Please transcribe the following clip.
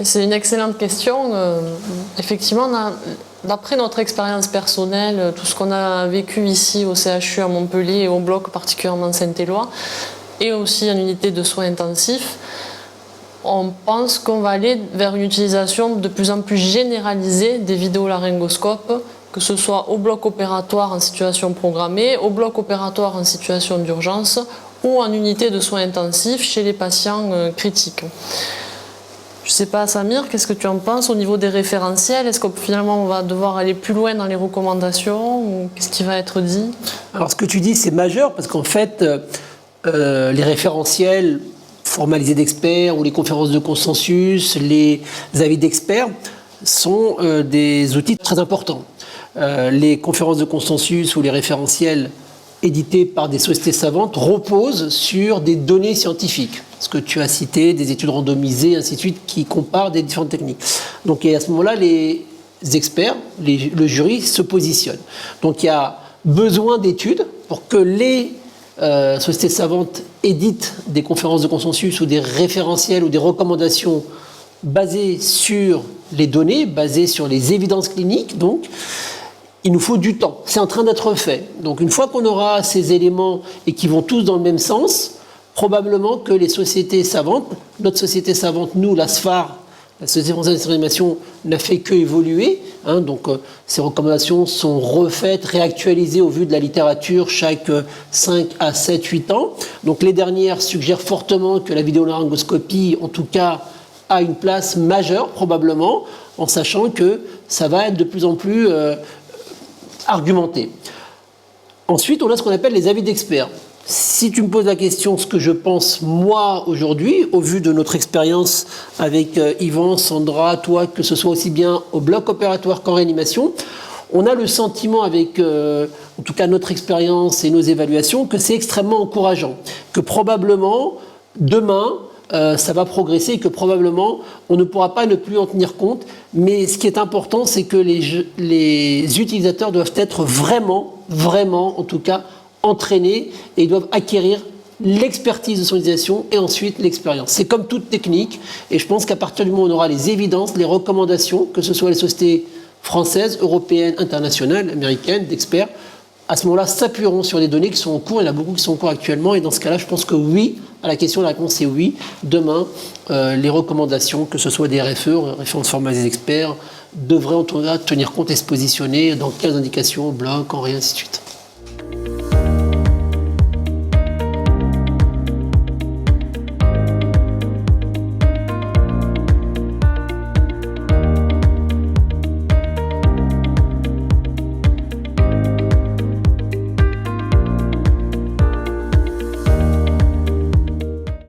C'est une excellente question. Effectivement, d'après notre expérience personnelle, tout ce qu'on a vécu ici au CHU à Montpellier et au bloc particulièrement Saint-Éloi, et aussi en unité de soins intensifs, on pense qu'on va aller vers une utilisation de plus en plus généralisée des vidéolaryngoscopes, que ce soit au bloc opératoire en situation programmée, au bloc opératoire en situation d'urgence ou en unité de soins intensifs chez les patients critiques. Je ne sais pas, Samir, qu'est-ce que tu en penses au niveau des référentiels? Est-ce que finalement on va devoir aller plus loin dans les recommandations ou qu'est-ce qui va être dit? Alors ce que tu dis c'est majeur parce qu'en fait les référentiels formalisés d'experts ou les conférences de consensus, les avis d'experts sont des outils très importants. Les conférences de consensus ou les référentiels édités par des sociétés savantes reposent sur des données scientifiques. Ce que tu as cité, des études randomisées, ainsi de suite, qui comparent des différentes techniques. Donc et à ce moment-là, les experts, le jury se positionne. Donc il y a besoin d'études pour que les sociétés savantes éditent des conférences de consensus ou des référentiels ou des recommandations basées sur les données, basées sur les évidences cliniques. Donc il nous faut du temps. C'est en train d'être fait. Donc une fois qu'on aura ces éléments et qui vont tous dans le même sens, probablement que les sociétés savantes, notre société savante, nous, la SFAR, la Société française de réanimation, n'a fait que évoluer. Donc ces recommandations sont refaites, réactualisées au vu de la littérature chaque 5 à 7, 8 ans. Donc les dernières suggèrent fortement que la vidéolaryngoscopie, en tout cas, a une place majeure, probablement, en sachant que ça va être de plus en plus argumenté. Ensuite, on a ce qu'on appelle les avis d'experts. Si tu me poses la question, ce que je pense moi aujourd'hui, au vu de notre expérience avec Yvan, Sandra, toi, que ce soit aussi bien au bloc opératoire qu'en réanimation, on a le sentiment avec, en tout cas notre expérience et nos évaluations, que c'est extrêmement encourageant, que probablement demain, ça va progresser et que probablement on ne pourra pas ne plus en tenir compte. Mais ce qui est important, c'est que les utilisateurs doivent être vraiment, en tout cas, entraînés et ils doivent acquérir l'expertise de son utilisation et ensuite l'expérience. C'est comme toute technique et je pense qu'à partir du moment où on aura les évidences, les recommandations, que ce soit les sociétés françaises, européennes, internationales, américaines, d'experts, à ce moment-là, s'appuieront sur des données qui sont en cours. Il y en a beaucoup qui sont en cours actuellement. Et dans ce cas-là, je pense que oui, à la question, la réponse est oui. Demain, les recommandations, que ce soit des RFE, références formalisées des experts, devraient en tout cas tenir compte et se positionner dans quelles indications, bloc, en rien, ainsi de suite.